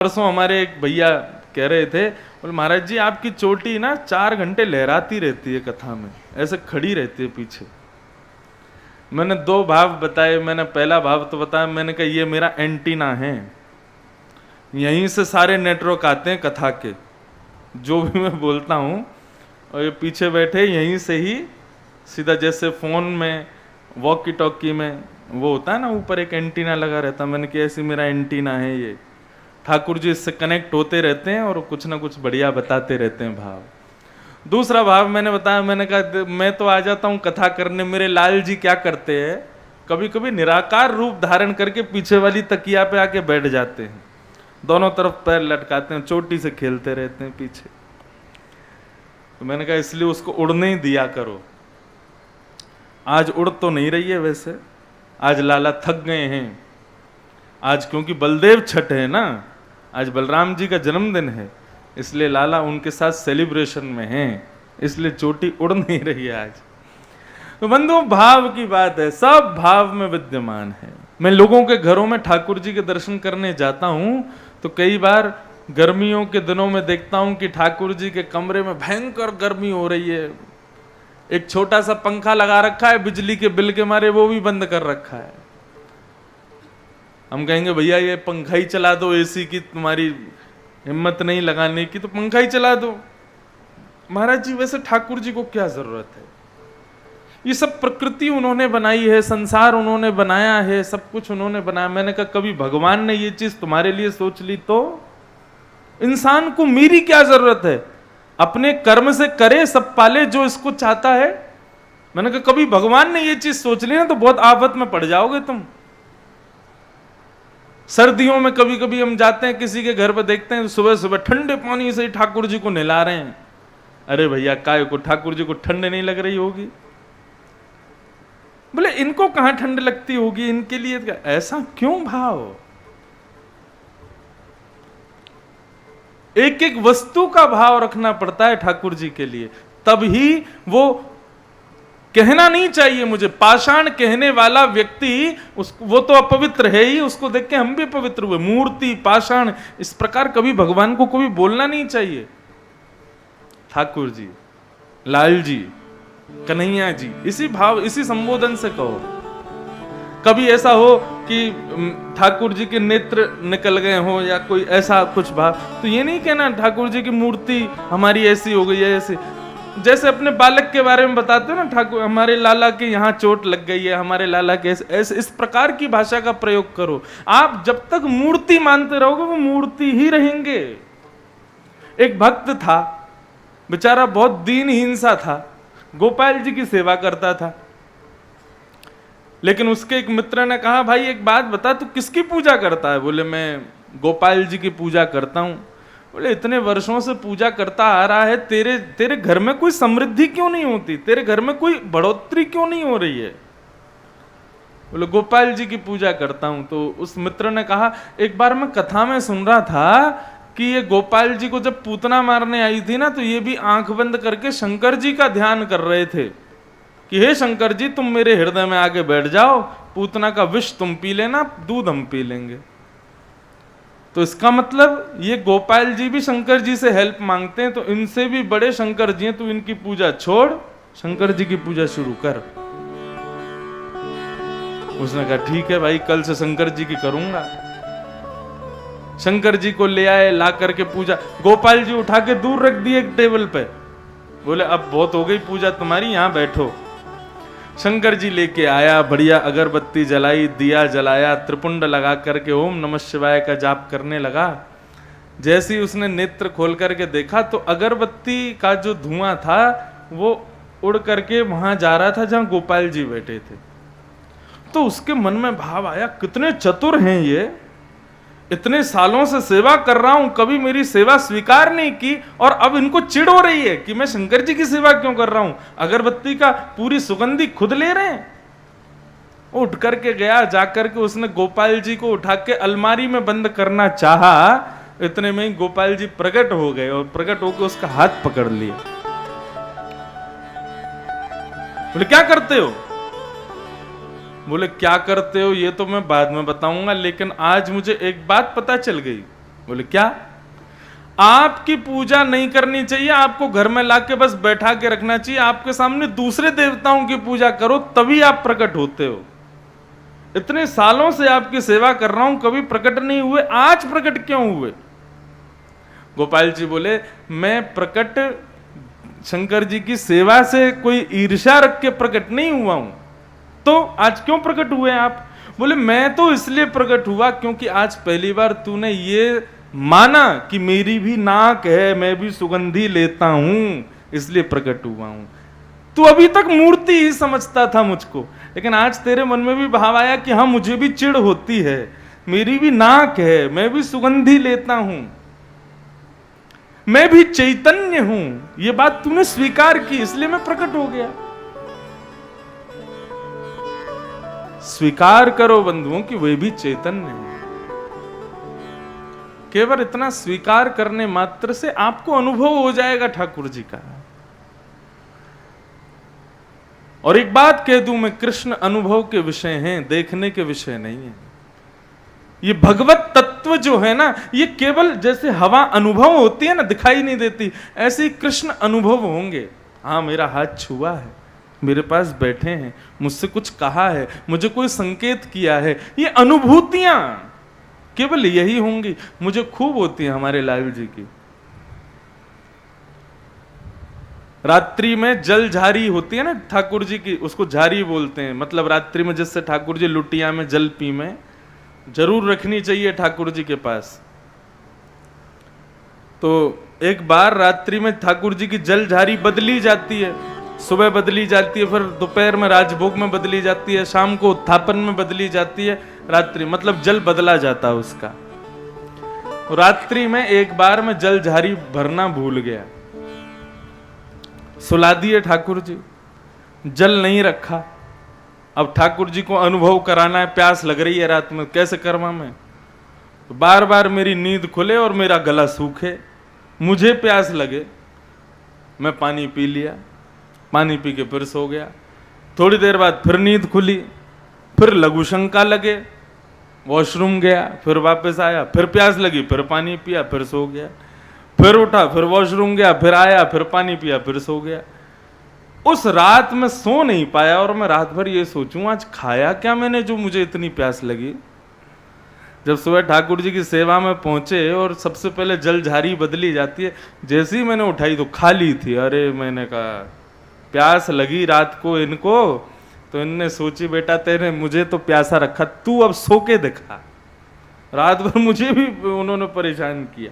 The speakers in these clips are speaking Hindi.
परसों हमारे एक भैया कह रहे थे, बोले महाराज जी आपकी चोटी ना 4 घंटे लहराती रहती है कथा में, ऐसे खड़ी रहती है पीछे। मैंने 2 भाव बताए। मैंने पहला भाव तो बताया, मैंने कहा ये मेरा एंटीना है, यहीं से सारे नेटवर्क आते हैं कथा के, जो भी मैं बोलता हूँ और ये पीछे बैठे यहीं से ही सीधा, जैसे फोन में वॉकी टॉकी में वो होता है ना ऊपर एक एंटीना लगा रहता, मैंने कहा ऐसी मेरा एंटीना है ये, ठाकुर जी इससे कनेक्ट होते रहते हैं और कुछ ना कुछ बढ़िया बताते रहते हैं भाव। दूसरा भाव मैंने बताया, मैंने कहा मैं तो आ जाता हूँ कथा करने, मेरे लाल जी क्या करते हैं, कभी कभी निराकार रूप धारण करके पीछे वाली तकिया पे आके बैठ जाते हैं, दोनों तरफ पैर लटकाते हैं, चोटी से खेलते रहते हैं पीछे। तो मैंने कहा इसलिए उसको उड़ने ही दिया करो। आज उड़ तो नहीं रही है वैसे, आज लाला थक गए हैं, आज क्योंकि बलदेव छठ है ना, आज बलराम जी का जन्मदिन है, इसलिए लाला उनके साथ सेलिब्रेशन में हैं, इसलिए चोटी उड़ नहीं रही है आज। तो बंधुओं भाव की बात है, सब भाव में विद्यमान है। मैं लोगों के घरों में ठाकुर जी के दर्शन करने जाता हूं तो कई बार गर्मियों के दिनों में देखता हूं कि ठाकुर जी के कमरे में भयंकर गर्मी हो रही है, एक छोटा सा पंखा लगा रखा है, बिजली के बिल के मारे वो भी बंद कर रखा है। हम कहेंगे भैया ये पंखा ही चला दो, एसी की तुम्हारी हिम्मत नहीं लगाने की तो पंखा ही चला दो। महाराज जी वैसे ठाकुर जी को क्या जरूरत है, ये सब प्रकृति उन्होंने बनाई है, संसार उन्होंने बनाया है, सब कुछ उन्होंने बनाया। मैंने कहा कभी भगवान ने ये चीज तुम्हारे लिए सोच ली तो इंसान को मेरी क्या जरूरत है, अपने कर्म से करे सब पाले जो इसको चाहता है। मैंने कहा कभी भगवान ने ये चीज सोच ली ना तो बहुत आफत में पड़ जाओगे तुम। सर्दियों में कभी कभी हम जाते हैं किसी के घर पर, देखते हैं सुबह सुबह ठंडे पानी से ही ठाकुर जी को नहला रहे हैं। अरे भैया काय को, ठाकुर जी को ठंड नहीं लग रही होगी? बोले इनको कहां ठंड लगती होगी, इनके लिए ऐसा क्यों भाव? एक एक वस्तु का भाव रखना पड़ता है ठाकुर जी के लिए, तब ही वो कहना नहीं चाहिए मुझे। पाषाण कहने वाला व्यक्ति वो तो अपवित्र है ही, उसको देख के हम भी पवित्र हुए। मूर्ति पाषाण इस प्रकार कभी भगवान को कभी बोलना नहीं चाहिए। ठाकुर जी, लाल जी, कन्हैया जी, इसी भाव इसी संबोधन से कहो। कभी ऐसा हो कि ठाकुर जी के नेत्र निकल गए हो या कोई ऐसा कुछ भाव, तो ये नहीं कहना ठाकुर जी की मूर्ति हमारी ऐसी हो गई है ऐसी। जैसे अपने बालक के बारे में बताते हो ना, ठाकुर हमारे लाला के यहाँ चोट लग गई है, हमारे लाला के ऐसे, इस प्रकार की भाषा का प्रयोग करो। आप जब तक मूर्ति मानते रहोगे वो मूर्ति ही रहेंगे। एक भक्त था, बेचारा बहुत दीनहीन सा था, गोपाल जी की सेवा करता था। लेकिन उसके एक मित्र ने कहा भाई एक बात बता, तू किसकी पूजा करता है? बोले मैं गोपाल जी की पूजा करता हूं। बोले इतने वर्षों से पूजा करता आ रहा है, तेरे घर में कोई समृद्धि क्यों नहीं होती, तेरे घर में कोई बढ़ोतरी क्यों नहीं हो रही है? बोले गोपाल जी की पूजा करता हूं। तो उस मित्र ने कहा एक बार मैं कथा में सुन रहा था कि ये गोपाल जी को जब पूतना मारने आई थी ना, तो ये भी आंख बंद करके शंकर जी का ध्यान कर रहे थे कि हे शंकर जी तुम मेरे हृदय में आके बैठ जाओ, पूतना का विष तुम पी लेना, दूध हम पी लेंगे। तो इसका मतलब ये गोपाल जी भी शंकर जी से हेल्प मांगते हैं, तो इनसे भी बड़े शंकर जी हैं, तो इनकी पूजा छोड़, शंकर जी की पूजा शुरू कर। उसने कहा ठीक है भाई, कल से शंकर जी की करूंगा। शंकर जी को ले आए, ला करके पूजा, गोपाल जी उठा के दूर रख दिए एक टेबल पे। बोले अब बहुत हो गई पूजा तुम्हारी, यहां बैठो। शंकर जी लेके आया, बढ़िया अगरबत्ती जलाई, दिया जलाया, त्रिपुंड लगा करके ओम नमः शिवाय का जाप करने लगा। जैसे ही उसने नेत्र खोल करके देखा तो अगरबत्ती का जो धुआं था वो उड़ करके वहां जा रहा था जहां गोपाल जी बैठे थे। तो उसके मन में भाव आया कितने चतुर हैं ये, इतने सालों से सेवा कर रहा हूं, कभी मेरी सेवा स्वीकार नहीं की, और अब इनको चिढ़ हो रही है कि मैं शंकर जी की सेवा क्यों कर रहा हूं, अगरबत्ती का पूरी सुगंधी खुद ले रहे हैं। उठ करके गया, जाकर के उसने गोपाल जी को उठा के अलमारी में बंद करना चाहा, इतने में ही गोपाल जी प्रकट हो गए और प्रकट होकर उसका हाथ पकड़ लिया। बोले क्या करते हो? बोले क्या करते हो ये तो मैं बाद में बताऊंगा, लेकिन आज मुझे एक बात पता चल गई बोले क्या? आपकी पूजा नहीं करनी चाहिए, आपको घर में लाके बस बैठा के रखना चाहिए, आपके सामने दूसरे देवताओं की पूजा करो तभी आप प्रकट होते हो। इतने सालों से आपकी सेवा कर रहा हूं, कभी प्रकट नहीं हुए, आज प्रकट क्यों हुए? गोपाल जी बोले मैं प्रकट शंकर जी की सेवा से कोई ईर्ष्या रख के प्रकट नहीं हुआ हूं, तो आज क्यों प्रकट हुए आप? बोले मैं तो इसलिए प्रकट हुआ क्योंकि आज पहली बार तूने ये माना कि मेरी भी नाक है, मैं भी सुगंधी लेता हूं, इसलिए प्रकट हुआ हूं। तू अभी तक मूर्ति ही समझता था मुझको, लेकिन आज तेरे मन में भी भाव आया कि हाँ मुझे भी चिढ़ होती है, मेरी भी नाक है, मैं भी सुगंधी लेता हूं, मैं भी चैतन्य हूं। ये बात तूने स्वीकार की, इसलिए मैं प्रकट हो गया। स्वीकार करो बंधुओं कि वे भी चैतन्य हैं। केवल इतना स्वीकार करने मात्र से आपको अनुभव हो जाएगा ठाकुर जी का। और एक बात कह दूं मैं, कृष्ण अनुभव के विषय हैं, देखने के विषय नहीं है। ये भगवत तत्व जो है ना, ये केवल जैसे हवा अनुभव होती है ना, दिखाई नहीं देती, ऐसे ही कृष्ण अनुभव होंगे। हाँ मेरा हाथ छुआ है, मेरे पास बैठे हैं, मुझसे कुछ कहा है, मुझे कोई संकेत किया है, ये अनुभूतियां केवल यही होंगी। मुझे खूब होती है हमारे लाल जी की। रात्रि में जल झारी होती है ना ठाकुर जी की, उसको झारी बोलते हैं। मतलब रात्रि में जिससे ठाकुर जी लुटिया में जल पी में, जरूर रखनी चाहिए ठाकुर जी के पास। तो एक बार रात्रि में ठाकुर जी की जल झारी बदली जाती है, सुबह बदली जाती है, फिर दोपहर में राजभोग में बदली जाती है, शाम को उत्थापन में बदली जाती है, रात्रि मतलब जल बदला जाता है उसका। रात्रि में एक बार में जल झारी भरना भूल गया, सुला दिए ठाकुर जी, जल नहीं रखा। अब ठाकुर जी को अनुभव कराना है, प्यास लग रही है रात में, कैसे करवा मैं? तो बार बार मेरी नींद खुले और मेरा गला सूखे, मुझे प्यास लगे, मैं पानी पी लिया, पानी पी के फिर सो गया। थोड़ी देर बाद फिर नींद खुली, फिर लघु शंका लगे, वॉशरूम गया, फिर वापस आया, फिर प्यास लगी, फिर पानी पिया, फिर सो गया, फिर उठा, फिर वॉशरूम गया, फिर आया, फिर पानी पिया, फिर सो गया। उस रात में सो नहीं पाया और मैं रात भर ये सोचूं आज खाया क्या मैंने जो मुझे इतनी प्यास लगी। जब सुबह ठाकुर जी की सेवा में पहुंचे और सबसे पहले जल झारी बदली जाती है, जैसे ही मैंने उठाई तो खाली थी। अरे मैंने कहा प्यास लगी रात को इनको, तो इनने सोची बेटा तेरे मुझे तो प्यासा रखा, तू अब सो के दिखा। रात भर मुझे भी उन्होंने परेशान किया।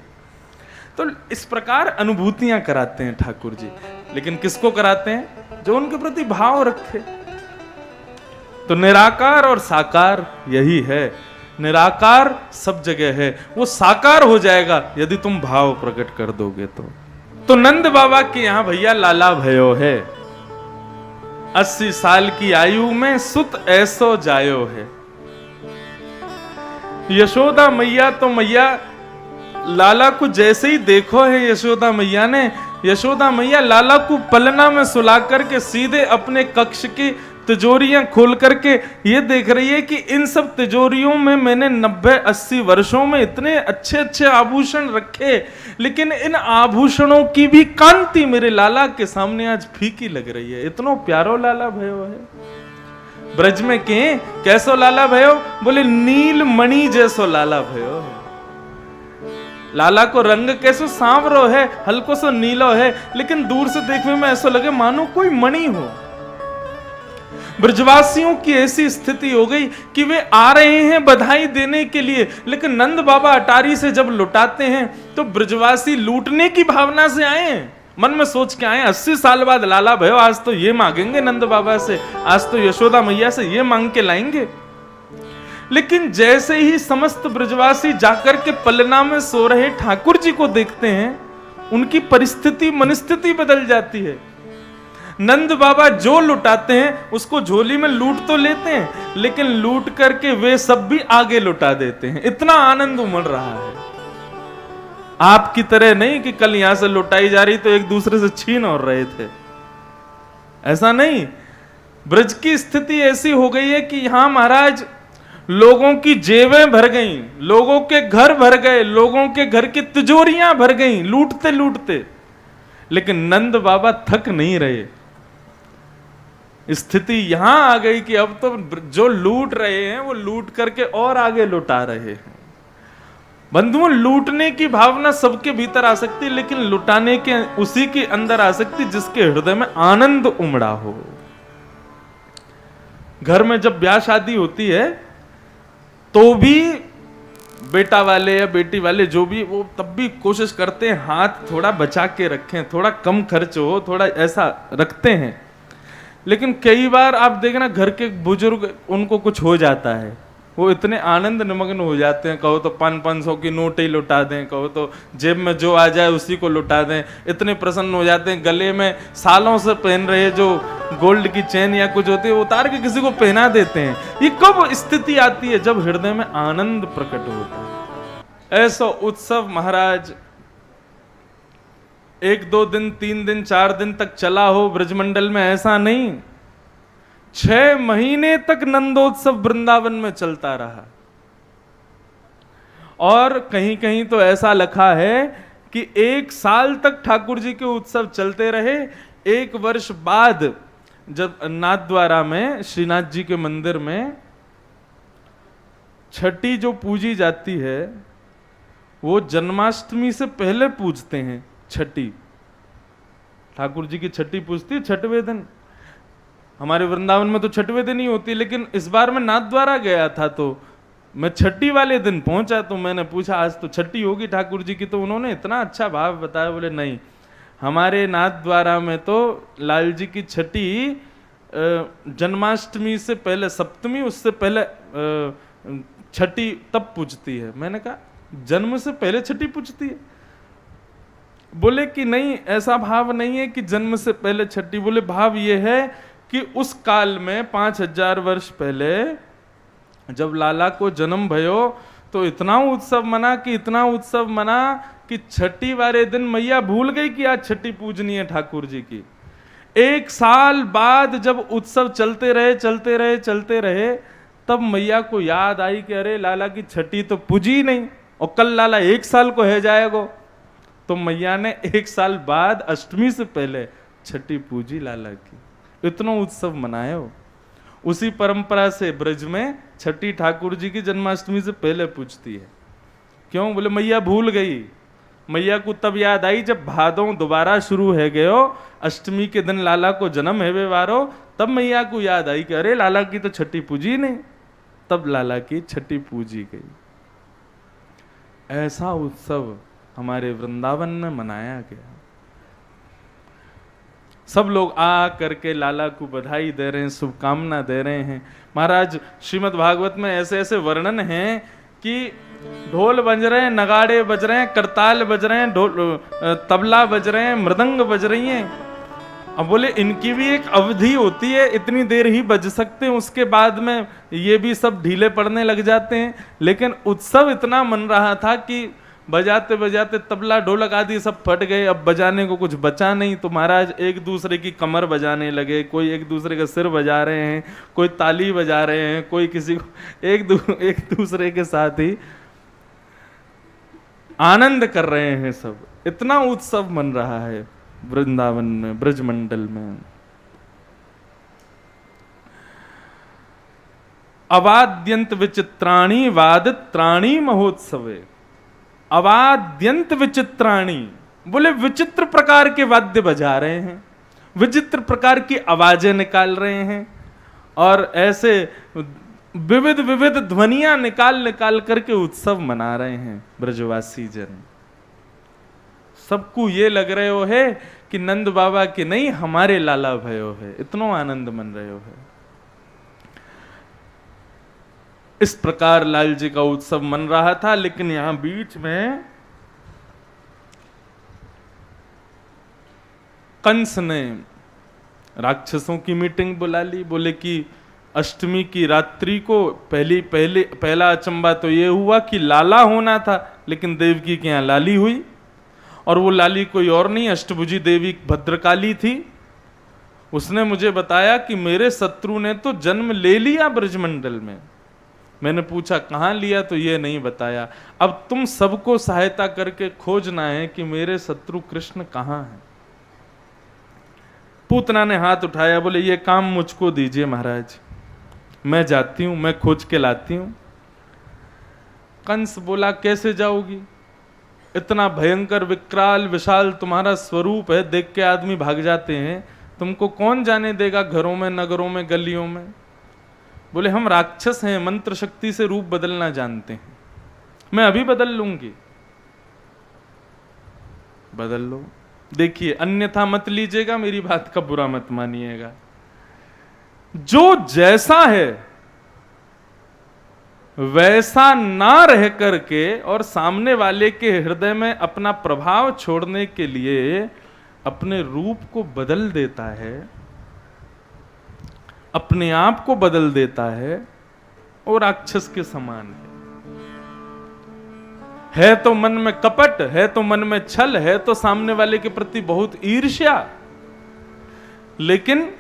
तो इस प्रकार अनुभूतियां कराते हैं ठाकुर जी, लेकिन किसको कराते हैं? जो उनके प्रति भाव रखे। तो निराकार और साकार यही है, निराकार सब जगह है, वो साकार हो जाएगा यदि तुम भाव प्रकट कर दोगे। तो नंद बाबा के यहां भैया लाला भयो है, 80 साल की आयु में सुत ऐसो जायो है। यशोदा मैया तो मैया लाला को जैसे ही देखो है यशोदा मैया ने, यशोदा मैया लाला को पलना में सुला करके सीधे अपने कक्ष की तिजोरियां खोल करके ये देख रही है कि इन सब तिजोरियों में मैंने 90-80 वर्षों में इतने अच्छे अच्छे आभूषण रखे, लेकिन इन आभूषणों की भी कांति मेरे लाला के सामने आज फीकी लग रही है। इतना प्यारो लाला भयो है। ब्रज में के कैसो लाला भयो? बोले नील मणि जैसो लाला भयो है। लाला को रंग कैसो सांवरो है, हल्को सो नीलो है, लेकिन दूर से देखने में ऐसा लगे मानो कोई मणि हो। ब्रजवासियों की ऐसी स्थिति हो गई कि वे आ रहे हैं बधाई देने के लिए, लेकिन नंद बाबा अटारी से जब लुटाते हैं तो ब्रजवासी लूटने की भावना से आए हैं। मन में सोच के आए 80 साल बाद लाला भयो, आज तो ये मांगेंगे नंद बाबा से, आज तो यशोदा मैया से ये मांग के लाएंगे। लेकिन जैसे ही समस्त ब्रजवासी जाकर के पलना में सो रहे ठाकुर जी को देखते हैं, उनकी परिस्थिति मनस्थिति बदल जाती है। नंद बाबा जो लुटाते हैं उसको झोली में लूट तो लेते हैं, लेकिन लूट करके वे सब भी आगे लुटा देते हैं। इतना आनंद उमड़ रहा है। आपकी तरह नहीं कि कल यहां से लुटाई जा रही तो एक दूसरे से छीन और रहे थे, ऐसा नहीं। ब्रज की स्थिति ऐसी हो गई है कि यहां महाराज लोगों की जेबें भर गईं, लोगों के घर भर गए, लोगों के घर की तिजोरियां भर गईं लूटते लूटते, लेकिन नंद बाबा थक नहीं रहे। स्थिति यहां आ गई कि अब तो जो लूट रहे हैं वो लूट करके और आगे लुटा रहे हैं। बंधुओं, लूटने की भावना सबके भीतर आ सकती है, लेकिन लुटाने के उसी के अंदर आ सकती जिसके हृदय में आनंद उमड़ा हो। घर में जब ब्याह शादी होती है तो भी बेटा वाले या बेटी वाले जो भी, वो तब भी कोशिश करते हैं हाथ थोड़ा बचा के रखें, थोड़ा कम खर्च हो, थोड़ा ऐसा रखते हैं। लेकिन कई बार आप देखना घर के बुजुर्ग, उनको कुछ हो जाता है, वो इतने आनंद निमग्न हो जाते हैं, कहो तो 500 की नोट ही लुटा दें, कहो तो जेब में जो आ जाए उसी को लुटा दें, इतने प्रसन्न हो जाते हैं। गले में सालों से पहन रहे जो गोल्ड की चेन या कुछ होती है उतार के किसी को पहना देते हैं। ये कब स्थिति आती है? जब हृदय में आनंद प्रकट होता है। ऐसा उत्सव महाराज 1 2 दिन 3 दिन 4 दिन तक चला हो ब्रजमंडल में, ऐसा नहीं, 6 महीने तक नंदोत्सव वृंदावन में चलता रहा। और कहीं कहीं तो ऐसा लिखा है कि 1 साल तक ठाकुर जी के उत्सव चलते रहे। 1 वर्ष बाद जब नाथद्वारा में श्रीनाथ जी के मंदिर में छठी जो पूजी जाती है, वो जन्माष्टमी से पहले पूजते हैं। छठी ठाकुर जी की छठी पूजती है 6वें दिन। हमारे वृंदावन में तो 6वें दिन ही होती, लेकिन इस बार मैं नाथद्वारा गया था तो मैं छठी वाले दिन पहुंचा, तो मैंने पूछा आज तो छठी होगी ठाकुर जी की, तो उन्होंने इतना अच्छा भाव बताया, बोले नहीं, हमारे नाथद्वारा में तो लाल जी की छठी जन्माष्टमी से पहले, सप्तमी उससे पहले छठी तब पूजती है। मैंने कहा जन्म से पहले छठी पूजती है? बोले कि नहीं, ऐसा भाव नहीं है कि जन्म से पहले छठी, बोले भाव ये है कि उस काल में 5000 वर्ष पहले जब लाला को जन्म भयो तो इतना उत्सव मना कि इतना उत्सव मना कि छठी वाले दिन मैया भूल गई कि आज छठी पूजनी है ठाकुर जी की। 1 साल बाद जब उत्सव चलते रहे तब मैया को याद आई कि अरे लाला की छठी तो पूजी नहीं, और कल लाला 1 साल को है जाएगो। तो मैया ने 1 साल बाद अष्टमी से पहले छठी पूजी लाला की। इतना उत्सव मनाए हो। उसी परंपरा से ब्रज में छठी ठाकुर जी की जन्माष्टमी से पहले पूजती है। क्यों? बोले मैया भूल गई। मैया को तब याद आई जब भादों दोबारा शुरू है गयो, अष्टमी के दिन लाला को जन्म है वारो, तब मैया को याद आई कि अरे लाला की तो छठी पूजी नहीं, तब लाला की छठी पूजी गई। ऐसा उत्सव हमारे वृंदावन में मनाया गया। सब लोग आ करके लाला को बधाई दे रहे हैं, शुभकामना दे रहे हैं। महाराज श्रीमद् भागवत में ऐसे ऐसे वर्णन हैं कि ढोल बज रहे हैं, नगाड़े बज रहे हैं, करताल बज रहे हैं, तबला बज रहे हैं, मृदंग बज रही हैं। अब बोले इनकी भी एक अवधि होती है, इतनी देर ही बज सकते हैं, उसके बाद में ये भी सब ढीले पड़ने लग जाते हैं। लेकिन उत्सव इतना मन रहा था कि बजाते बजाते तबला ढोलक आदि सब फट गए, अब बजाने को कुछ बचा नहीं। तो महाराज एक दूसरे की कमर बजाने लगे, कोई एक दूसरे का सिर बजा रहे हैं, कोई ताली बजा रहे हैं, कोई किसी को एक दूसरे के साथ ही आनंद कर रहे हैं। सब इतना उत्सव मन रहा है वृंदावन में, ब्रजमंडल में। अवाद्यंत विचित्राणी वादित्राणी महोत्सवे। अवाद्यंत विचित्राणी, बोले विचित्र प्रकार के वाद्य बजा रहे हैं, विचित्र प्रकार की आवाजें निकाल रहे हैं, और ऐसे विविध विविध ध्वनियां निकाल करके उत्सव मना रहे हैं ब्रजवासी जन। सबको ये लग रहे हो है कि नंद बाबा के नहीं, हमारे लाला भयो है, इतना आनंद मन रहे हो है। इस प्रकार लाल जी का उत्सव मन रहा था। लेकिन यहां बीच में कंस ने राक्षसों की मीटिंग बुला ली। बोले कि अष्टमी की रात्रि को पहला अचंबा तो ये हुआ कि लाला होना था, लेकिन देवकी के यहां लाली हुई, और वो लाली कोई और नहीं, अष्टभुजी देवी भद्रकाली थी। उसने मुझे बताया कि मेरे शत्रु ने तो जन्म ले लिया ब्रजमंडल में, मैंने पूछा कहाँ लिया तो ये नहीं बताया। अब तुम सबको सहायता करके खोजना है कि मेरे शत्रु कृष्ण कहाँ हैं। पूतना ने हाथ उठाया, बोले ये काम मुझको दीजिए महाराज, मैं जाती हूं, मैं खोज के लाती हूं। कंस बोला कैसे जाओगी, इतना भयंकर विकराल विशाल तुम्हारा स्वरूप है, देख के आदमी भाग जाते हैं, तुमको कौन जाने देगा घरों में, नगरों में, गलियों में। बोले हम राक्षस हैं, मंत्र शक्ति से रूप बदलना जानते हैं, मैं अभी बदल लूंगी। बदल लो, देखिए अन्यथा मत लीजिएगा, मेरी बात का बुरा मत मानिएगा। जो जैसा है वैसा ना रह करके और सामने वाले के हृदय में अपना प्रभाव छोड़ने के लिए अपने रूप को बदल देता है, अपने आप को बदल देता है, और राक्षस के समान है तो मन में कपट है, तो मन में छल है, तो सामने वाले के प्रति बहुत ईर्ष्या, लेकिन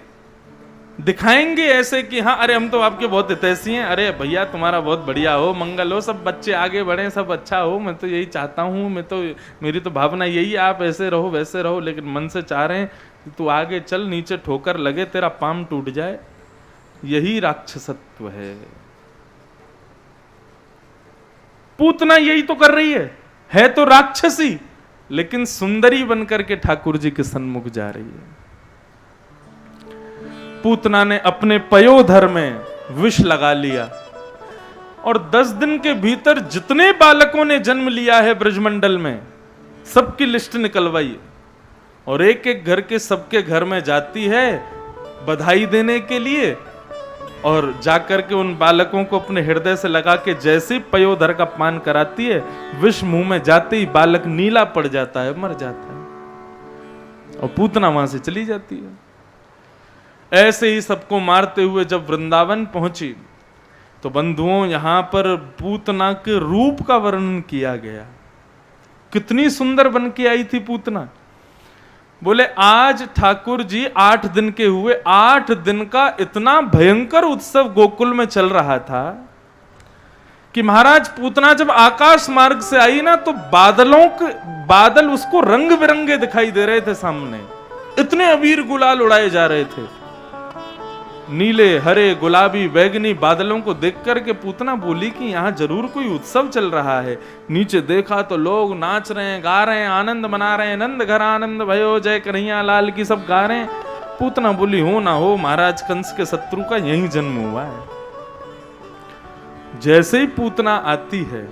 दिखाएंगे ऐसे कि हाँ अरे हम तो आपके बहुत हितैषी हैं, अरे भैया तुम्हारा बहुत बढ़िया हो, मंगल हो, सब बच्चे आगे बढ़े, सब अच्छा हो, मैं तो यही चाहता हूँ, मेरी तो भावना यही, आप ऐसे रहो वैसे रहो, लेकिन मन से चाह रहे हैं कि तू आगे चल, नीचे ठोकर लगे, तेरा पाम टूट जाए। यही राक्षसत्व है। पूतना यही तो कर रही है तो राक्षसी, लेकिन सुंदरी बनकर के ठाकुर जी के सन्मुख जा रही है। पूतना ने अपने पयोधर में विष लगा लिया और 10 दिन के भीतर जितने बालकों ने जन्म लिया है ब्रजमंडल में, सबकी लिस्ट निकलवाई और एक एक घर के सबके घर में जाती है बधाई देने के लिए, और जाकर के उन बालकों को अपने हृदय से लगा के जैसे ही पयोधर का पान कराती है, विष मुंह में जाते ही बालक नीला पड़ जाता है, मर जाता है, और पूतना वहां से चली जाती है। ऐसे ही सबको मारते हुए जब वृंदावन पहुंची तो बंधुओं यहां पर पूतना के रूप का वर्णन किया गया। कितनी सुंदर बन के आई थी पूतना। बोले आज ठाकुर जी 8 दिन के हुए, 8 दिन का इतना भयंकर उत्सव गोकुल में चल रहा था कि महाराज पूतना जब आकाश मार्ग से आई ना तो बादल उसको रंग बिरंगे दिखाई दे रहे थे सामने, इतने अबीर गुलाल उड़ाए जा रहे थे। नीले हरे गुलाबी बैगनी बादलों को देख करके पूतना बोली कि यहां जरूर कोई उत्सव चल रहा है। नीचे देखा तो लोग नाच रहे हैं, गा रहे हैं, आनंद मना रहे हैं, नंद घर आनंद भयो जय कन्हैया लाल की सब गा रहे हैं। पूतना बोली हो ना हो महाराज कंस के शत्रु का यही जन्म हुआ है। जैसे ही पूतना आती है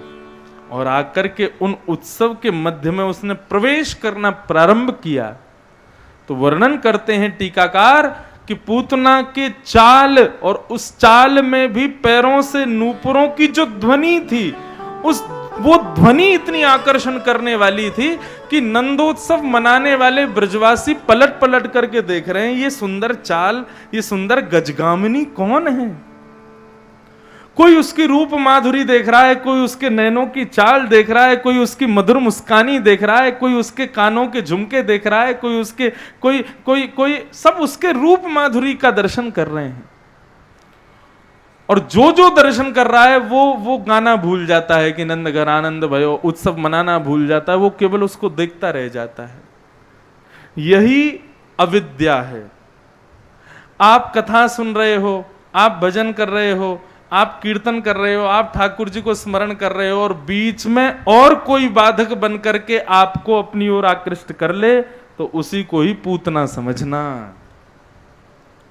और आकर के उन उत्सव के मध्य में उसने प्रवेश करना प्रारंभ किया तो वर्णन करते हैं टीकाकार कि पूतना के चाल और उस चाल में भी पैरों से नूपुरों की जो ध्वनि थी, वो ध्वनि इतनी आकर्षण करने वाली थी कि नंदोत्सव मनाने वाले ब्रजवासी पलट पलट करके देख रहे हैं ये सुंदर चाल, ये सुंदर गजगामिनी कौन है। कोई उसकी रूप माधुरी देख रहा है, कोई उसके नैनों की चाल देख रहा है, कोई उसकी मधुर मुस्कानी देख रहा है, कोई उसके कानों के झुमके देख रहा है, कोई उसके कोई सब उसके रूप माधुरी का दर्शन कर रहे हैं। और जो जो दर्शन कर रहा है वो गाना भूल जाता है कि नंद घर आनंद भयो, उत्सव मनाना भूल जाता है, वो केवल उसको देखता रह जाता है। यही अविद्या है। आप कथा सुन रहे हो, आप भजन कर रहे हो, आप कीर्तन कर रहे हो, आप ठाकुर जी को स्मरण कर रहे हो और बीच में और कोई बाधक बन करके आपको अपनी ओर आकृष्ट कर ले तो उसी को ही पूतना समझना।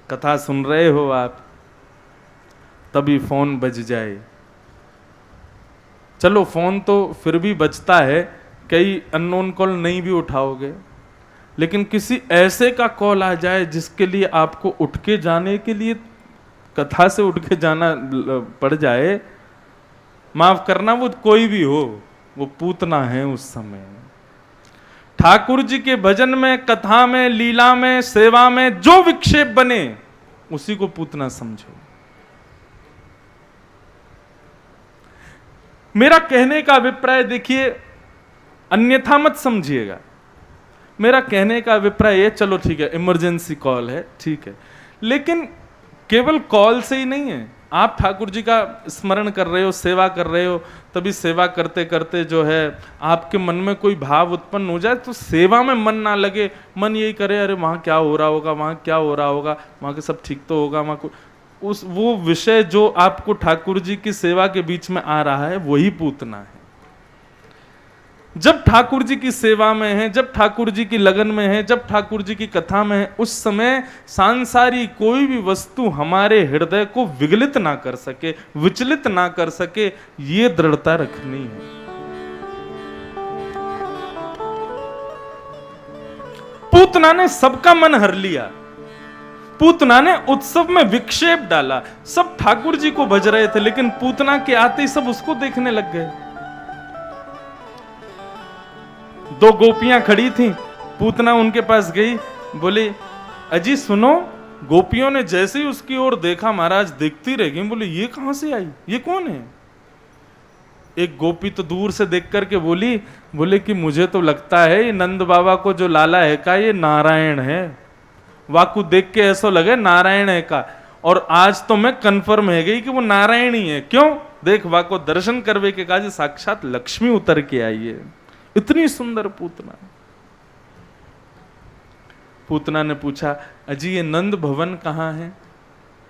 कथा सुन रहे हो आप, तभी फोन बज जाए, चलो फोन तो फिर भी बजता है, कई अननोन कॉल नहीं भी उठाओगे, लेकिन किसी ऐसे का कॉल आ जाए जिसके लिए आपको उठ के जाने के लिए, कथा से उठ के जाना पड़ जाए, माफ करना वो कोई भी हो, वो पूतना है उस समय। ठाकुर जी के भजन में, कथा में, लीला में, सेवा में जो विक्षेप बने उसी को पूतना समझो। मेरा कहने का अभिप्राय देखिए, अन्यथा मत समझिएगा। मेरा कहने का अभिप्राय ये, चलो ठीक है इमरजेंसी कॉल है, ठीक है, लेकिन केवल कॉल से ही नहीं है, आप ठाकुर जी का स्मरण कर रहे हो, सेवा कर रहे हो, तभी सेवा करते करते जो है आपके मन में कोई भाव उत्पन्न हो जाए तो सेवा में मन ना लगे, मन यही करे अरे वहाँ क्या हो रहा होगा, वहाँ क्या हो रहा होगा, वहाँ के सब ठीक तो होगा, वहाँ को उस वो विषय जो आपको ठाकुर जी की सेवा के बीच में आ रहा है वही पूतना है। जब ठाकुर जी की सेवा में है, जब ठाकुर जी की लगन में है, जब ठाकुर जी की कथा में है, उस समय सांसारिक कोई भी वस्तु हमारे हृदय को विगलित ना कर सके, विचलित ना कर सके, ये दृढ़ता रखनी है। पूतना ने सबका मन हर लिया, पूतना ने उत्सव में विक्षेप डाला, सब ठाकुर जी को भज रहे थे, लेकिन पूतना के आते ही सब उसको देखने लग गए। दो गोपियां खड़ी थीं, पूतना उनके पास गई, बोली अजी सुनो, गोपियों ने जैसे ही उसकी ओर देखा महाराज देखती रह गई, बोले ये कहां से आई, ये कौन है? एक गोपी तो दूर से देख करके बोले कि मुझे तो लगता है ये नंद बाबा को जो लाला है का ये नारायण है, वाकू देख के ऐसा लगे नारायण है का, और आज तो मैं कंफर्म है गई कि वो नारायण ही है। क्यों? देख वाको दर्शन करवे के काज साक्षात लक्ष्मी उतर के आई है, इतनी सुंदर पूतना। पूतना ने पूछा अजी ये नंद भवन कहाँ है?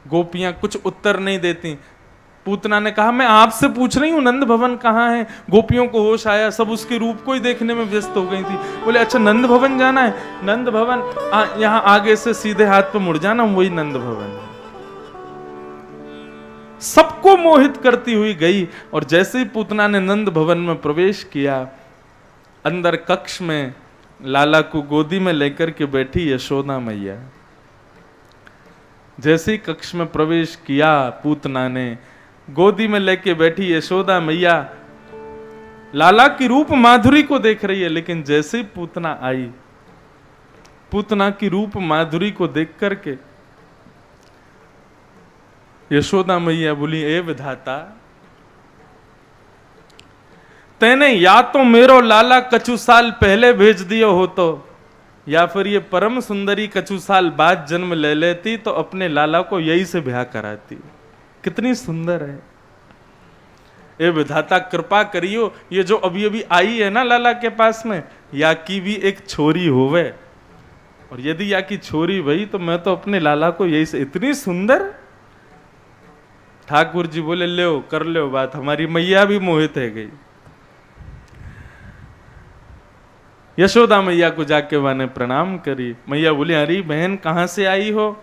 गोपियां कुछ उत्तर नहीं देती। पूतना ने कहा मैं आपसे पूछ रही हूं नंद भवन कहाँ है। गोपियों को होश आया, सब उसके रूप को ही देखने में व्यस्त हो गई थी। बोले अच्छा नंद भवन जाना है? नंद भवन यहाँ आगे से सीधे हाथ पे मुड़ जाना, वही नंद भवन है। सबको मोहित करती हुई गई, और जैसे ही पूतना ने नंद भवन में प्रवेश किया, अंदर कक्ष में लाला को गोदी में लेकर के बैठी यशोदा मैया। जैसे ही कक्ष में प्रवेश किया, पूतना ने गोदी में लेके बैठी यशोदा मैया लाला की रूप माधुरी को देख रही है, लेकिन जैसे ही पूतना आई, पूतना की रूप माधुरी को देख करके यशोदा मैया बोली ए विधाता, तैने या तो मेरो लाला कछु साल पहले भेज दियो हो तो, या फिर ये परम सुंदरी कछु साल बाद जन्म ले लेती तो अपने लाला को यही से ब्याह कराती। कितनी सुंदर है। ए विधाता कृपा करियो, ये जो अभी अभी आई है ना लाला के पास में, या की भी एक छोरी होवे, और यदि या की छोरी भई तो मैं तो अपने लाला को यही से। इतनी सुंदर। ठाकुर जी बोले ले कर लो बात, हमारी मैया भी मोहित है गई। यशोदा मैया को जाके मैंने प्रणाम करी। मैया बोली अरे बहन कहाँ से आई हो?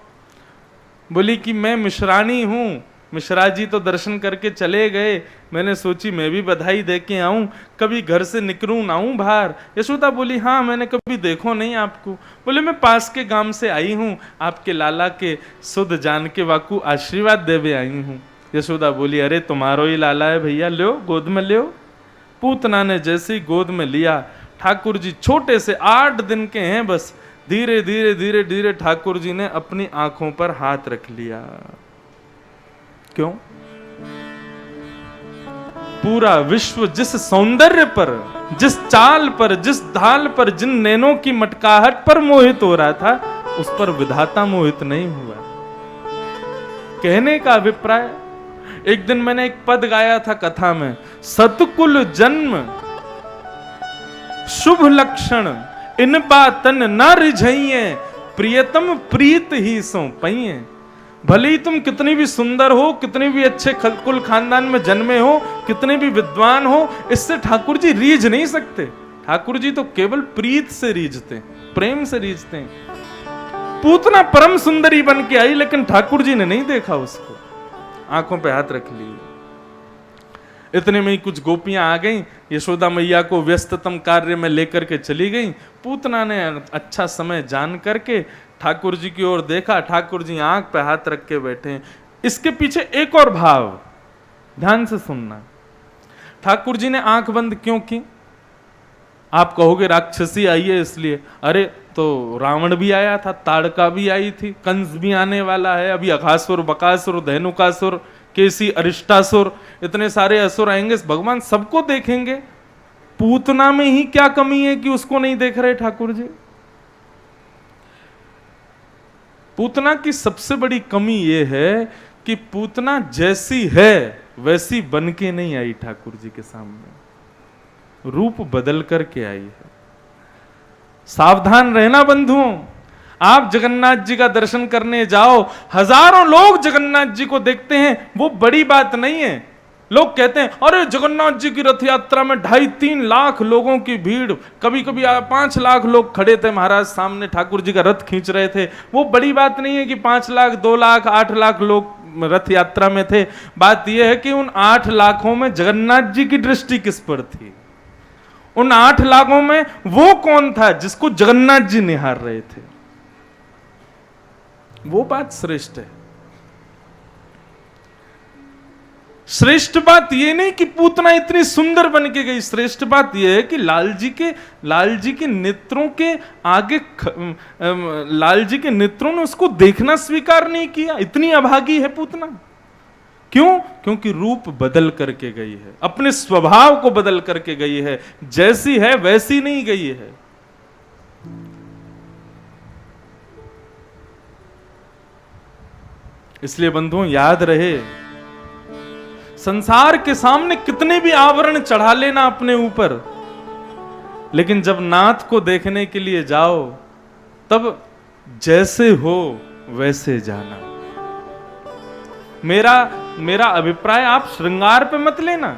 बोली कि मैं मिश्रानी हूँ, मिश्रा जी तो दर्शन करके चले गए, मैंने सोची मैं भी बधाई दे के आऊं, कभी घर से निकलूं ना आऊं बाहर। यशोदा बोली हाँ मैंने कभी देखो नहीं आपको। बोले मैं पास के गांव से आई हूँ, आपके लाला के सुध जान के वाकू आशीर्वाद देवे आई हूँ। यशोदा बोली अरे तुम्हारो ही लाला है भैया, लो गोद में लो। पूतना ने जैसे ही गोद में लिया, ठाकुर जी छोटे से 8 दिन के हैं बस, धीरे धीरे धीरे धीरे ठाकुर जी ने अपनी आंखों पर हाथ रख लिया। क्यों? पूरा विश्व जिस सौंदर्य पर, जिस चाल पर, जिस ढाल पर, जिन नैनों की मटकाहट पर मोहित हो रहा था, उस पर विधाता मोहित नहीं हुआ। कहने का अभिप्राय, एक दिन मैंने एक पद गाया था कथा में, सतकुल जन्म शुभ लक्षण इन बातन न रिझइए, प्रियतम प्रीत ही सो पइए। भले ही तुम कितनी भी सुंदर हो, कितने भी अच्छे कुल खानदान में जन्मे हो, कितने भी विद्वान हो, इससे ठाकुर जी रीझ नहीं सकते। ठाकुर जी तो केवल प्रीत से रीझते, प्रेम से रीझते हैं। पूतना परम सुंदरी बन के आई, लेकिन ठाकुर जी ने नहीं देखा उसको, आंखों पे हाथ रख लिए। इतने में ही कुछ गोपियां आ गईं, यशोदा मैया को व्यस्ततम कार्य में लेकर के चली गईं। पूतना ने अच्छा समय जान करके ठाकुर जी की ओर देखा, ठाकुर जी आंख पे हाथ रख के बैठे हैं। इसके पीछे एक और भाव, ध्यान से सुनना। ठाकुर जी ने आंख बंद क्यों की? आप कहोगे राक्षसी आई है इसलिए। अरे तो रावण भी आया था, ताड़का भी आई थी, कंस भी आने वाला है, अभी अघासुर, बकासुर, धेनुकासुर, केसी, अरिष्टासुर, इतने सारे असुर आएंगे, भगवान सबको देखेंगे। पूतना में ही क्या कमी है कि उसको नहीं देख रहे ठाकुर जी? पूतना की सबसे बड़ी कमी यह है कि पूतना जैसी है वैसी बन के नहीं आई ठाकुर जी के सामने, रूप बदल करके आई है। सावधान रहना बंधुओं, आप जगन्नाथ जी का दर्शन करने जाओ, हजारों लोग जगन्नाथ जी को देखते हैं, वो बड़ी बात नहीं है। लोग कहते हैं अरे जगन्नाथ जी की रथ यात्रा में 2.5-3 लाख लोगों की भीड़, कभी कभी 5 लाख लोग खड़े थे महाराज सामने, ठाकुर जी का रथ खींच रहे थे। वो बड़ी बात नहीं है कि 5 लाख, 2 लाख, 8 लाख लोग रथ यात्रा में थे। बात यह है कि उन 8 लाखों में जगन्नाथ जी की दृष्टि किस पर थी? उन 8 लाखों में वो कौन था जिसको जगन्नाथ जी निहार रहे थे? वो बात श्रेष्ठ है। श्रेष्ठ बात ये नहीं कि पूतना इतनी सुंदर बन के गई, श्रेष्ठ बात यह है कि लाल जी के नेत्रों के आगे लाल जी के नेत्रों ने उसको देखना स्वीकार नहीं किया। इतनी अभागी है पूतना। क्यों? क्योंकि रूप बदल करके गई है, अपने स्वभाव को बदल करके गई है, जैसी है वैसी नहीं गई है। इसलिए बंधुओं याद रहे, संसार के सामने कितने भी आवरण चढ़ा लेना अपने ऊपर, लेकिन जब नाथ को देखने के लिए जाओ तब जैसे हो वैसे जाना। मेरा अभिप्राय आप श्रृंगार पे मत लेना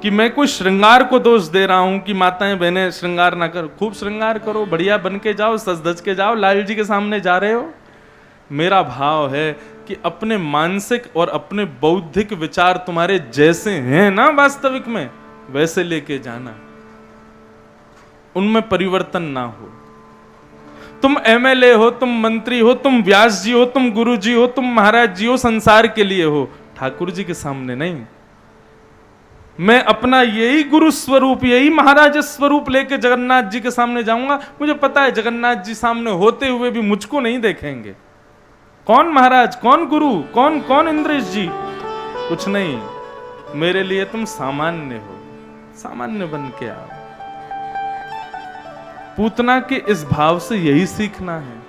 कि मैं कोई श्रृंगार को दोष दे रहा हूं कि माताएं बहनें श्रृंगार ना करो। खूब श्रृंगार करो, बढ़िया बन के जाओ, सज धज के जाओ, लाल जी के सामने जा रहे हो। मेरा भाव है कि अपने मानसिक और अपने बौद्धिक विचार तुम्हारे जैसे हैं ना वास्तविक में, वैसे लेके जाना, उनमें परिवर्तन ना हो। तुम एमएलए हो, तुम मंत्री हो, तुम व्यास जी हो, तुम गुरु जी हो, तुम महाराज जी हो, संसार के लिए हो, ठाकुर जी के सामने नहीं। मैं अपना यही गुरु स्वरूप, यही महाराज स्वरूप लेके जगन्नाथ जी के सामने जाऊंगा। मुझे पता है जगन्नाथ जी सामने होते हुए भी मुझको नहीं देखेंगे। कौन महाराज, कौन गुरु, कौन इंद्रेश जी, कुछ नहीं। मेरे लिए तुम सामान्य हो, सामान्य बन के आओ। पूतना के इस भाव से यही सीखना है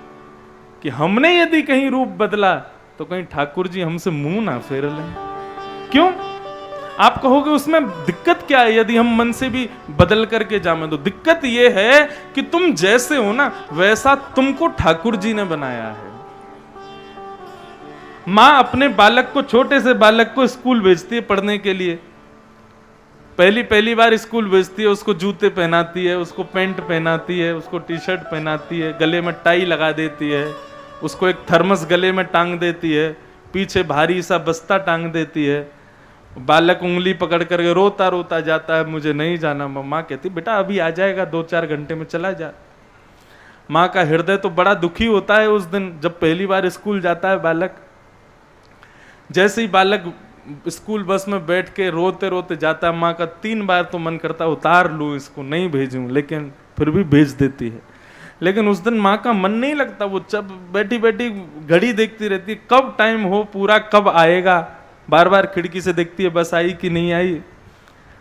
कि हमने यदि कहीं रूप बदला तो कहीं ठाकुर जी हमसे मुंह ना फेर लें। क्यों? आप कहोगे उसमें दिक्कत क्या है यदि हम मन से भी बदल करके जाएं? तो दिक्कत यह है कि तुम जैसे हो ना वैसा तुमको ठाकुर जी ने बनाया है। मां अपने बालक को, छोटे से बालक को स्कूल भेजती है पढ़ने के लिए। पहली बार स्कूल भेजती है, उसको जूते पहनाती है, उसको पैंट पहनाती है, उसको टी शर्ट पहनाती है, गले में टाई लगा देती है, उसको एक थर्मस गले में टांग देती है, पीछे भारी सा बस्ता टांग देती है। बालक उंगली पकड़ करके रोता रोता जाता है, मुझे नहीं जाना। माँ कहती बेटा अभी आ जाएगा, 2-4 घंटे में चला जा। माँ का हृदय तो बड़ा दुखी होता है उस दिन जब पहली बार स्कूल जाता है बालक। जैसे ही बालक स्कूल बस में बैठ के रोते रोते जाता है, माँ का 3 बार तो मन करता है उतार लूं इसको, नहीं भेजूं, लेकिन फिर भी भेज देती है। लेकिन उस दिन माँ का मन नहीं लगता, वो जब बैठी बैठी घड़ी देखती रहती है, कब टाइम हो पूरा, कब आएगा। बार बार खिड़की से देखती है बस आई कि नहीं आई।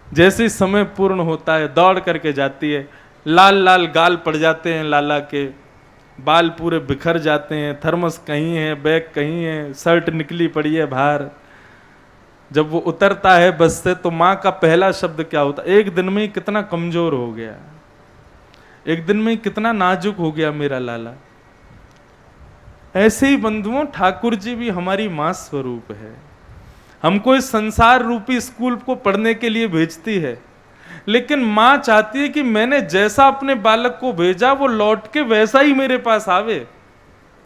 जैसे ही समय पूर्ण होता है दौड़ करके जाती है। लाल लाल गाल पड़ जाते हैं लाला के, बाल पूरे बिखर जाते हैं, थर्मस कहीं है, बैग कहीं है, शर्ट निकली पड़ी है बाहर। जब वो उतरता है बस से तो माँ का पहला शब्द क्या होता है? एक दिन में ही कितना कमजोर हो गया, एक दिन में ही कितना नाजुक हो गया मेरा लाला। ऐसे ही बंधुओं ठाकुर जी भी हमारी माँ स्वरूप है। हमको इस संसार रूपी स्कूल को पढ़ने के लिए भेजती है, लेकिन माँ चाहती है कि मैंने जैसा अपने बालक को भेजा वो लौट के वैसा ही मेरे पास आवे,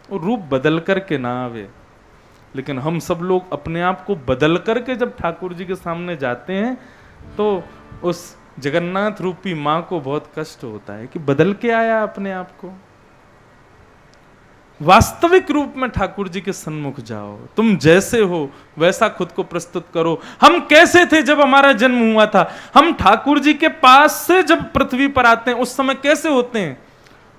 वो रूप बदल करके ना आवे। लेकिन हम सब लोग अपने आप को बदल करके जब ठाकुर जी के सामने जाते हैं तो उस जगन्नाथ रूपी माँ को बहुत कष्ट होता है कि बदल के आया अपने आप को। वास्तविक रूप में ठाकुर जी के सन्मुख जाओ, तुम जैसे हो वैसा खुद को प्रस्तुत करो। हम कैसे थे जब हमारा जन्म हुआ था? हम ठाकुर जी के पास से जब पृथ्वी पर आते हैं उस समय कैसे होते हैं?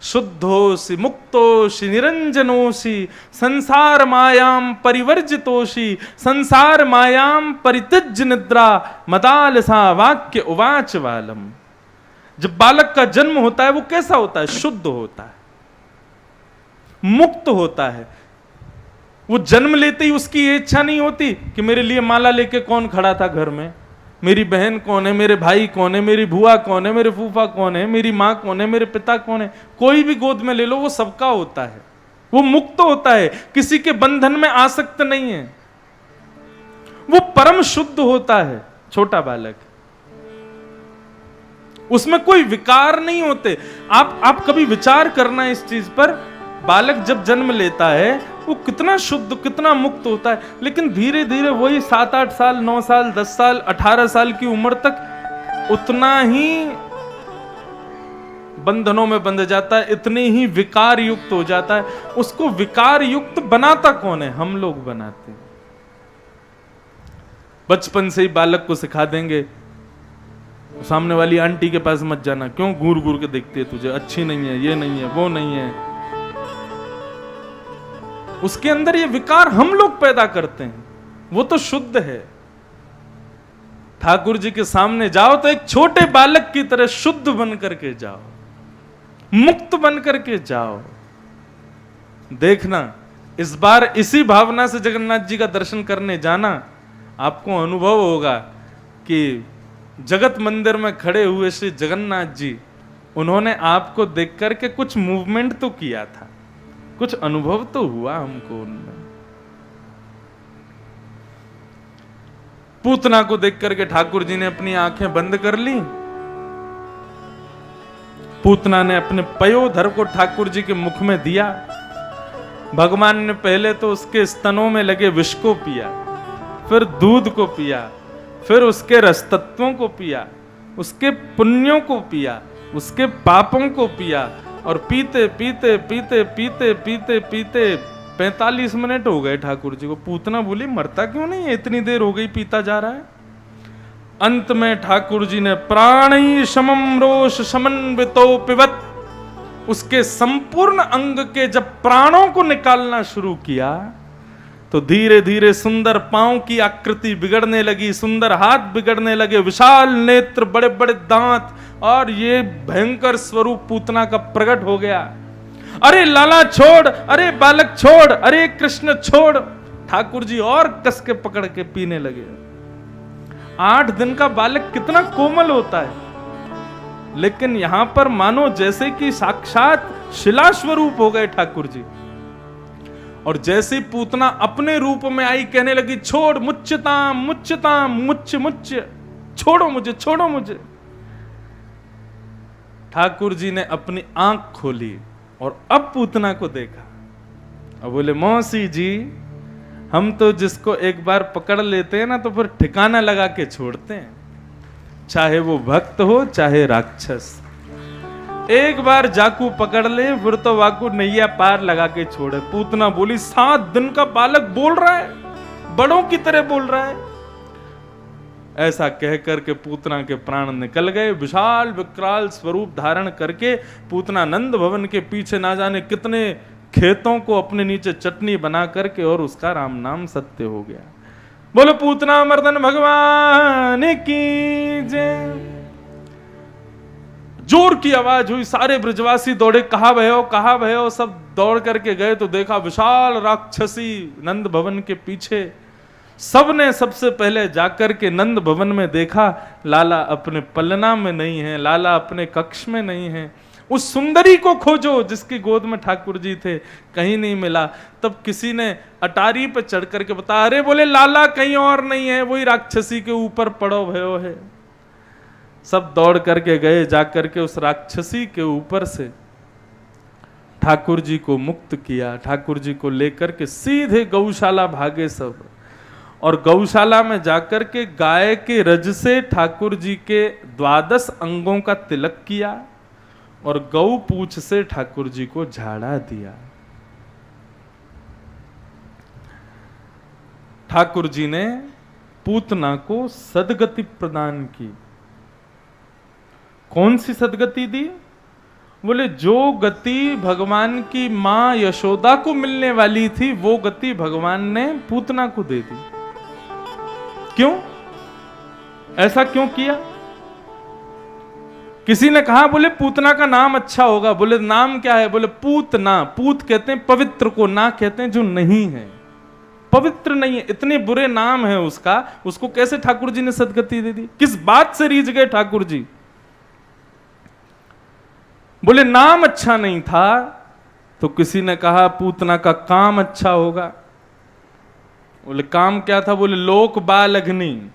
शुद्धोषि मुक्तोषि निरंजनोषि संसार मायाम परिवर्जितोषि संसार मायाम परित्यज्य निद्रा मदालसा वाक्य उवाच वालम। जब बालक का जन्म होता है वो कैसा होता है? शुद्ध होता है, मुक्त होता है। वो जन्म लेते ही उसकी ये इच्छा नहीं होती कि मेरे लिए माला लेके कौन खड़ा था घर में, मेरी बहन कौन है, मेरे भाई कौन है, मेरी बुआ कौन है, मेरे फूफा कौन है, मेरी माँ कौन है, मेरे पिता कौन है। कोई भी गोद में ले लो, वो सबका होता है, वो मुक्त होता है, किसी के बंधन में आसक्त नहीं है, वो परम शुद्ध होता है छोटा बालक, उसमें कोई विकार नहीं होते। आप कभी विचार करना इस चीज पर, बालक जब जन्म लेता है वो कितना शुद्ध, कितना मुक्त होता है, लेकिन धीरे धीरे वही 7-8 साल, 9 साल, 10 साल, 18 साल की उम्र तक उतना ही बंधनों में बंध जाता है, इतने ही विकार युक्त हो जाता है। उसको विकार युक्त बनाता कौन है? हम लोग बनाते हैं। बचपन से ही बालक को सिखा देंगे, सामने वाली आंटी के पास मत जाना, क्यों घूर घूर के देखती है तुझे, अच्छी नहीं है, ये नहीं है, वो नहीं है। उसके अंदर ये विकार हम लोग पैदा करते हैं, वो तो शुद्ध है। ठाकुर जी के सामने जाओ तो एक छोटे बालक की तरह शुद्ध बन करके जाओ, मुक्त बन करके जाओ। देखना, इस बार इसी भावना से जगन्नाथ जी का दर्शन करने जाना, आपको अनुभव होगा कि जगत मंदिर में खड़े हुए श्री जगन्नाथ जी, उन्होंने आपको देख करके कुछ मूवमेंट तो किया था, कुछ अनुभव तो हुआ हमको उनमें। पूतना को देख करके ठाकुर जी ने अपनी आंखें बंद कर ली। पूतना ने अपने पयोधर को ठाकुर जी के मुख में दिया। भगवान ने पहले तो उसके स्तनों में लगे विष को पिया, फिर दूध को पिया, फिर उसके रसतत्वों को पिया, उसके पुण्यों को पिया, उसके पापों को पिया, और पीते पीते पीते पीते पीते पीते 45 मिनट हो गए ठाकुर जी को। पूतना बोली मरता क्यों नहीं है, इतनी देर हो गई पीता जा रहा है। अंत में ठाकुर जी ने प्राणी समम रोष समन्वितो पिबत, उसके संपूर्ण अंग के जब प्राणों को निकालना शुरू किया तो धीरे धीरे सुंदर पांव की आकृति बिगड़ने लगी, सुंदर हाथ बिगड़ने लगे, विशाल नेत्र, बड़े बड़े दांत, और ये भयंकर स्वरूप पूतना का प्रकट हो गया। अरे लाला छोड़, अरे बालक छोड़, अरे कृष्ण छोड़। ठाकुर जी और कस के पकड़ के पीने लगे। 8 दिन का बालक कितना कोमल होता है, लेकिन यहां पर मानो जैसे कि साक्षात शिला स्वरूप हो गए ठाकुर जी। और जैसे पूतना अपने रूप में आई, कहने लगी छोड़, मुच्यताम मुच्यताम, मुच्य मुच्य, छोड़ो मुझे, छोड़ो मुझे। ठाकुर जी ने अपनी आंख खोली और अब पूतना को देखा और बोले मौसी जी, हम तो जिसको एक बार पकड़ लेते हैं ना तो फिर ठिकाना लगा के छोड़ते हैं, चाहे वो भक्त हो चाहे राक्षस। एक बार जाकू पकड़ ले फिर तो वाकू नैया पार लगा के छोड़े। पूतना बोली 7 दिन का बालक बोल रहा है, बड़ों की तरह बोल रहा है। ऐसा कह करके पूतना के प्राण निकल गए। विशाल विकराल स्वरूप धारण करके पूतना नंद भवन के पीछे ना जाने कितने खेतों को अपने नीचे चटनी बना करके, और उसका राम नाम सत्य हो गया। बोलो पूतना मर्दन भगवान की जय। जोर की आवाज हुई, सारे ब्रजवासी दौड़े, कहां भयो कहां भयो। सब दौड़ करके गए तो देखा विशाल राक्षसी नंद भवन के पीछे। सबने सबसे पहले जाकर के नंद भवन में देखा, लाला अपने पलना में नहीं है, लाला अपने कक्ष में नहीं है। उस सुंदरी को खोजो जिसकी गोद में ठाकुर जी थे, कहीं नहीं मिला। तब किसी ने अटारी पर चढ़ करके बताया, अरे बोले लाला कहीं और नहीं है, वही राक्षसी के ऊपर पड़ो भयो है। सब दौड़ करके गए, जाकर के उस राक्षसी के ऊपर से ठाकुर जी को मुक्त किया। ठाकुर जी को लेकर के सीधे गौशाला भागे सब, और गौशाला में जाकर के गाय के रज से ठाकुर जी के 12 अंगों का तिलक किया और गौ पूछ से ठाकुर जी को झाड़ा दिया। ठाकुर जी ने पूतना को सदगति प्रदान की। कौन सी सदगति दी? बोले जो गति भगवान की मां यशोदा को मिलने वाली थी, वो गति भगवान ने पूतना को दे दी। क्यों? ऐसा क्यों किया? किसी ने कहा बोले पूतना का नाम अच्छा होगा। बोले नाम क्या है? बोले पूतना। पूत कहते हैं पवित्र को, ना कहते हैं जो नहीं है। पवित्र नहीं है, इतने बुरे नाम है उसका, उसको कैसे ठाकुर जी ने सदगति दे दी? किस बात से रीझ गए ठाकुर जी? बोले नाम अच्छा नहीं था तो किसी ने कहा पूतना का काम अच्छा होगा। बोले काम क्या था? बोले लोक बाल अग्नि,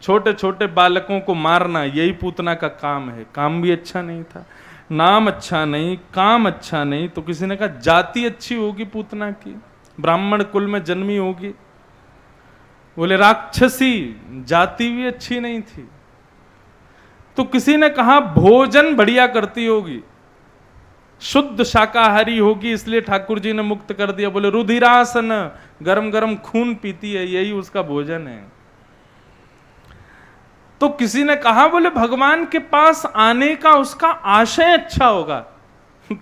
छोटे छोटे बालकों को मारना, यही पूतना का काम है। काम भी अच्छा नहीं था, नाम अच्छा नहीं, काम अच्छा नहीं, तो किसी ने कहा जाति अच्छी होगी पूतना की, ब्राह्मण कुल में जन्मी होगी। बोले राक्षसी, जाति भी अच्छी नहीं थी। तो किसी ने कहा भोजन बढ़िया करती होगी, शुद्ध शाकाहारी होगी, इसलिए ठाकुर जी ने मुक्त कर दिया। बोले रुधिरासन, गरम गरम खून पीती है, यही उसका भोजन है। तो किसी ने कहा बोले भगवान के पास आने का उसका आशय अच्छा होगा।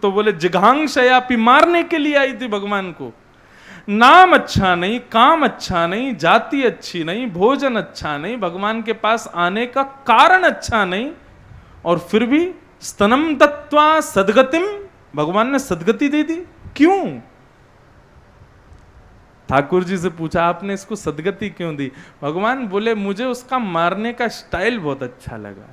तो बोले जिघांसयापि, मारने के लिए आई थी भगवान को। नाम अच्छा नहीं, काम अच्छा नहीं, जाति अच्छी नहीं, भोजन अच्छा नहीं, भगवान के पास आने का कारण अच्छा नहीं, और फिर भी स्तनम दत्वा सदगतिम, भगवान ने सदगति दे दी। क्यों? ठाकुर जी से पूछा आपने इसको सदगति क्यों दी? भगवान बोले मुझे उसका मारने का स्टाइल बहुत अच्छा लगा।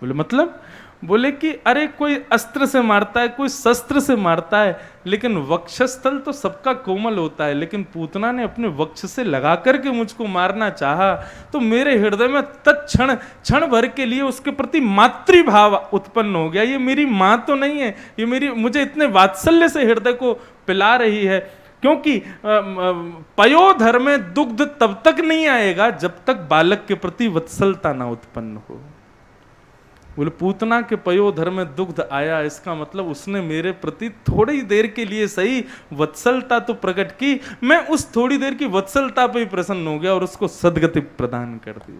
बोले मतलब? बोले कि अरे कोई अस्त्र से मारता है, कोई शस्त्र से मारता है, लेकिन वक्षस्थल तो सबका कोमल होता है, लेकिन पूतना ने अपने वक्ष से लगा करके मुझको मारना चाहा, तो मेरे हृदय में तत्क्षण क्षण भर के लिए उसके प्रति मातृभाव उत्पन्न हो गया। ये मेरी माँ तो नहीं है, ये मेरी, मुझे इतने वात्सल्य से हृदय को पिला रही है। क्योंकि पयोधर में दुग्ध तब तक नहीं आएगा जब तक बालक के प्रति वत्सलता ना उत्पन्न हो। बोले पूतना के पयोधर में दुग्ध आया, इसका मतलब उसने मेरे प्रति थोड़ी देर के लिए सही वत्सलता तो प्रकट की, मैं उस थोड़ी देर की वत्सलता पे ही प्रसन्न हो गया और उसको सदगति प्रदान कर दी।